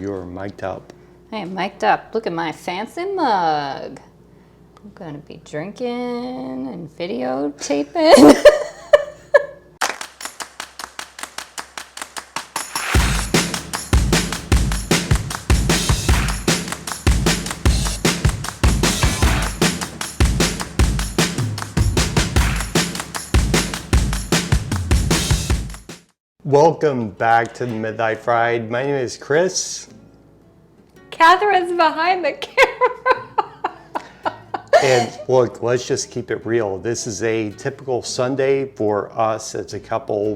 you're mic'd up. I am mic'd up. Look at my fancy mug. I'm gonna be drinking and videotaping. Welcome back to the Midlife Ride. My name is Chris. Catherine's behind the camera. And look, let's just keep it real. This is a typical Sunday for us as a couple.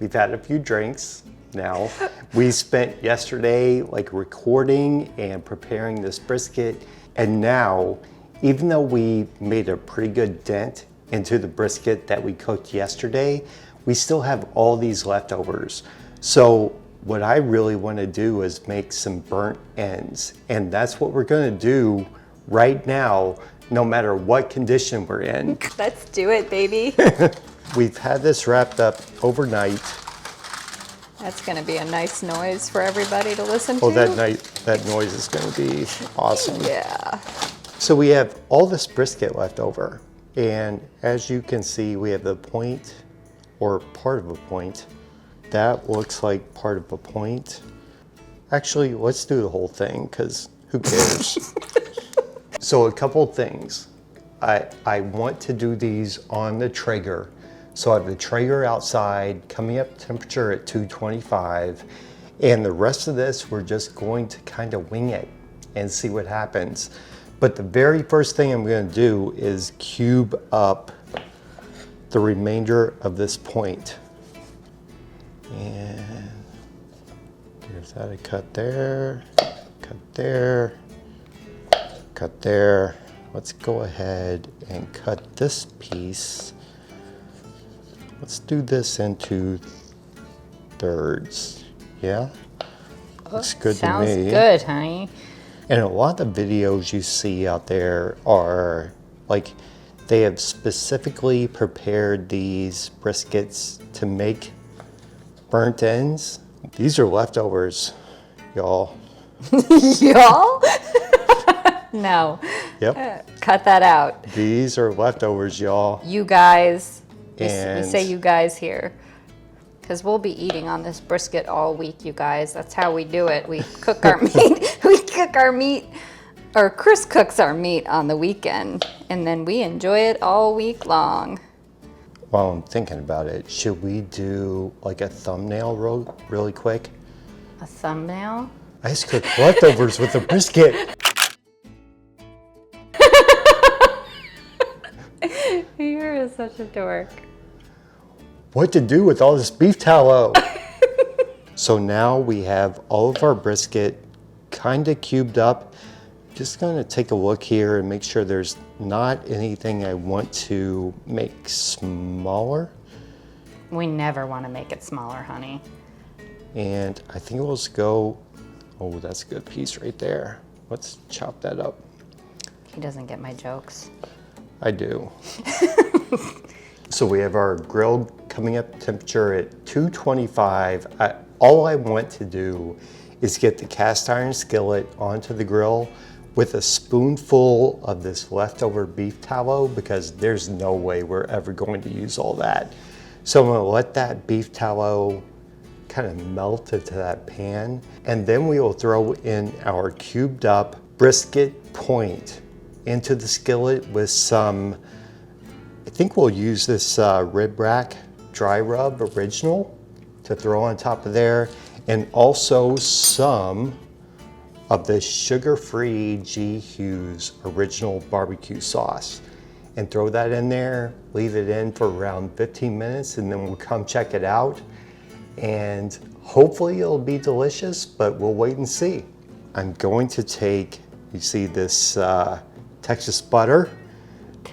We've had a few drinks now. We spent yesterday recording and preparing this brisket. And now, even though we made a pretty good dent into the brisket that we cooked yesterday, we still have all these leftovers. So what I really want to do is make some burnt ends. And that's what we're going to do right now, no matter what condition we're in. Let's do it, baby. We've had this wrapped up overnight. That's going to be a nice noise for everybody to listen to. Oh, that noise is going to be awesome. Yeah. So we have all this brisket left over. And as you can see, we have the point, or part of a point. That looks like part of a point. Actually, let's do the whole thing, because who cares? So a couple things. I want to do these on the Traeger. So I have the Traeger outside, coming up temperature at 225. And the rest of this, we're just going to kind of wing it and see what happens. But the very first thing I'm going to do is cube up the remainder of this point. And there's that, a cut there, cut there, cut there. Let's go ahead and cut this piece. Let's do this into thirds. Yeah? Looks good to me. Sounds good, honey. And a lot of the videos you see out there are they have specifically prepared these briskets to make burnt ends. These are leftovers, y'all. Y'all? No. Yep. Cut that out. These are leftovers, y'all. You guys. We And say you guys here. Because we'll be eating on this brisket all week, you guys. That's how we do it. We cook our meat. We cook our meat. Or Chris cooks our meat on the weekend. And then we enjoy it all week long. while I'm thinking about it, should we do a thumbnail really quick? A thumbnail? I just cooked leftovers with a brisket. You're such a dork. What to do with all this beef tallow? So now we have all of our brisket kind of cubed up. Just gonna take a look here and make sure there's not anything I want to make smaller. We never want to make it smaller, honey. And I think we'll just go, oh, that's a good piece right there. Let's chop that up. He doesn't get my jokes. I do. So we have our grill coming up temperature at 225. All I want to do is get the cast iron skillet onto the grill with a spoonful of this leftover beef tallow, because there's no way we're ever going to use all that. So I'm gonna let that beef tallow kind of melt into that pan, and then we will throw in our cubed up brisket point into the skillet with some, I think we'll use this rib rack dry rub original to throw on top of there, and also some of the sugar-free Hughes original barbecue sauce, and throw that in there, leave it in for around 15 minutes, and then we'll come check it out. And hopefully it'll be delicious, but we'll wait and see. I'm going to take, you see this Texas butter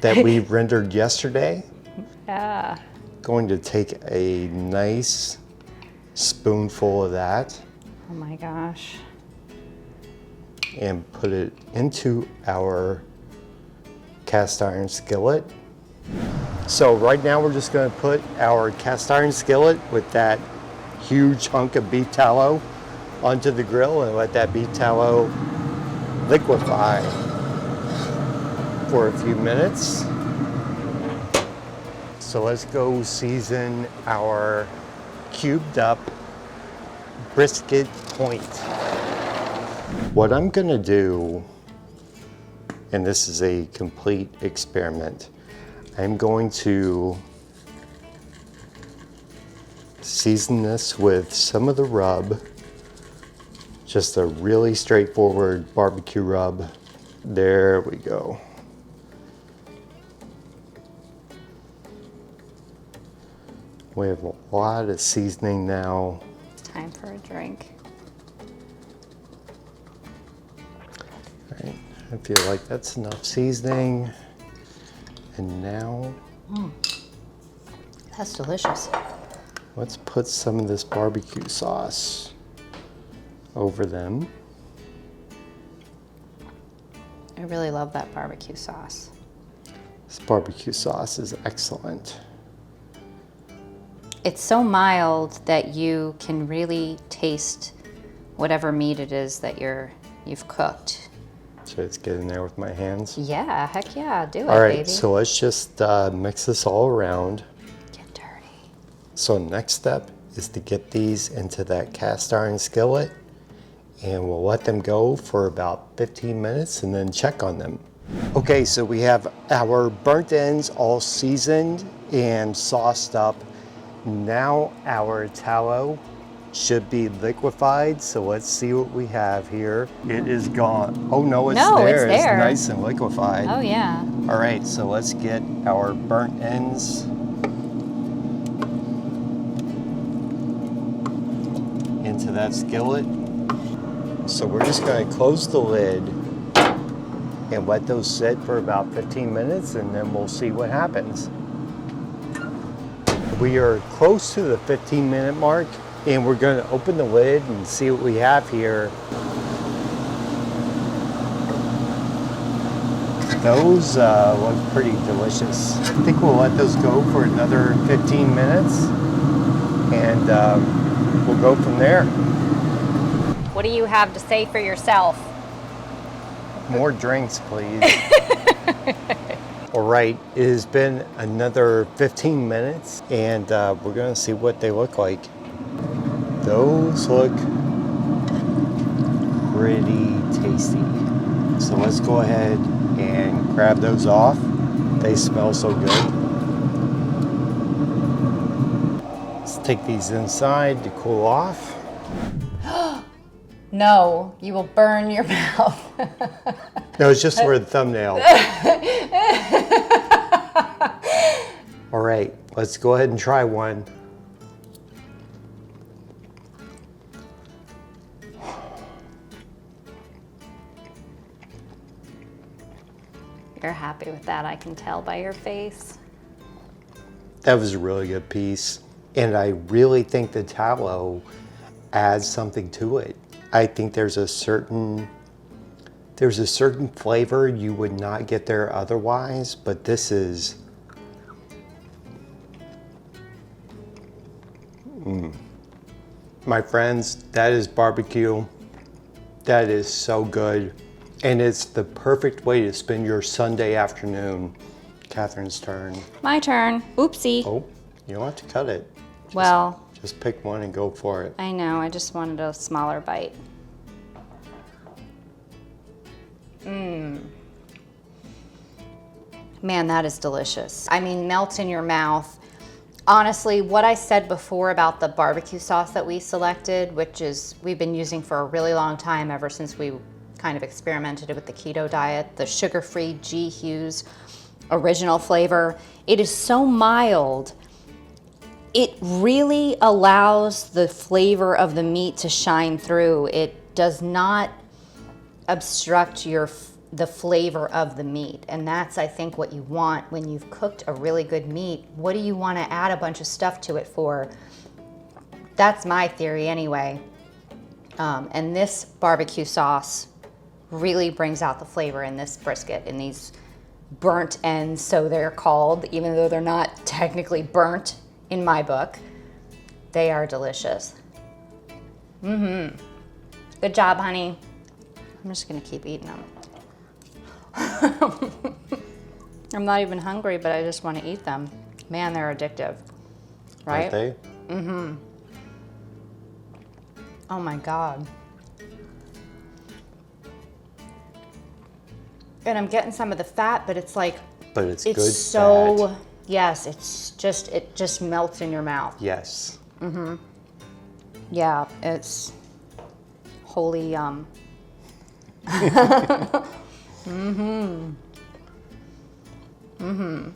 that we rendered yesterday. Yeah. Going to take a nice spoonful of that. Oh my gosh. And put it into our cast iron skillet. So right now we're just going to put our cast iron skillet with that huge hunk of beef tallow onto the grill and let that beef tallow liquefy for a few minutes. So let's go season our cubed up brisket point. What I'm gonna do, and this is a complete experiment, I'm going to season this with some of the rub, just a really straightforward barbecue rub. There we go. We have a lot of seasoning now. Time for a drink. All right, I feel like that's enough seasoning. And now, That's delicious. let's put some of this barbecue sauce over them. I really love that barbecue sauce. This barbecue sauce is excellent. It's so mild that you can really taste whatever meat it is that you've cooked. Should I just get in there with my hands? Yeah, heck yeah, do it, All right, baby. so let's just mix this all around. Get dirty. So next step is to get these into that cast iron skillet, and we'll let them go for about 15 minutes and then check on them. Okay, so we have our burnt ends all seasoned and sauced up. Now our tallow should be liquefied, so let's see what we have here. It is gone. Oh no, it's No, there. it's there. Nice and liquefied. Oh yeah. All right, so let's get our burnt ends into that skillet. So we're just going to close the lid and let those sit for about 15 minutes, and then we'll see what happens. We are close to the 15-minute mark, and we're going to open the lid and see what we have here. Those look pretty delicious. I think we'll let those go for another 15 minutes, and we'll go from there. What do you have to say for yourself? More drinks, please. All right, it has been another 15 minutes, and we're gonna see what they look like. Those look pretty tasty. So let's go ahead and grab those off. They smell so good. Let's take these inside to cool off. No, you will burn your mouth. No, it's just for the thumbnail. All right, let's go ahead and try one. You're happy with that, I can tell by your face. That was a really good piece. And I really think the tallow adds something to it. I think there's a certain flavor you would not get there otherwise, but this is my friends, that is barbecue. That is so good. And it's the perfect way to spend your Sunday afternoon. Catherine's turn. My turn. Oopsie. Oh, you don't have to cut it. Just pick one and go for it. I know, I just wanted a smaller bite. Man, that is delicious. I mean, melts in your mouth. Honestly, what I said before about the barbecue sauce that we selected, which is we've been using for a really long time, ever since we kind of experimented with the keto diet, the sugar-free Hughes original flavor. It is so mild. It really allows the flavor of the meat to shine through. It does not obstruct the flavor of the meat. And that's, I think, what you want when you've cooked a really good meat. What do you want to add a bunch of stuff to it for? That's my theory anyway. And this barbecue sauce really brings out the flavor in this brisket, in these burnt ends, so they're called, even though they're not technically burnt in my book. They are delicious. Good job, honey. I'm just gonna keep eating them. I'm not even hungry, but I just want to eat them. Man, they're addictive, right? Aren't they? Mm-hmm. Oh my God. And I'm getting some of the fat, but it's like, But it's it's good so, fat. yes, it just melts in your mouth. Yes. Mm-hmm. Yeah, it's holy yum. Mm-hmm. Mm-hmm.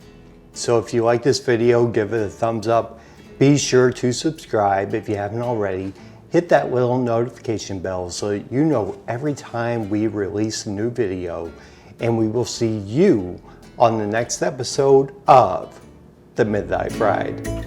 So if you like this video, give it a thumbs up. Be sure to subscribe if you haven't already. Hit that little notification bell so that you know every time we release a new video. And we will see you on the next episode of The Midlife Ride.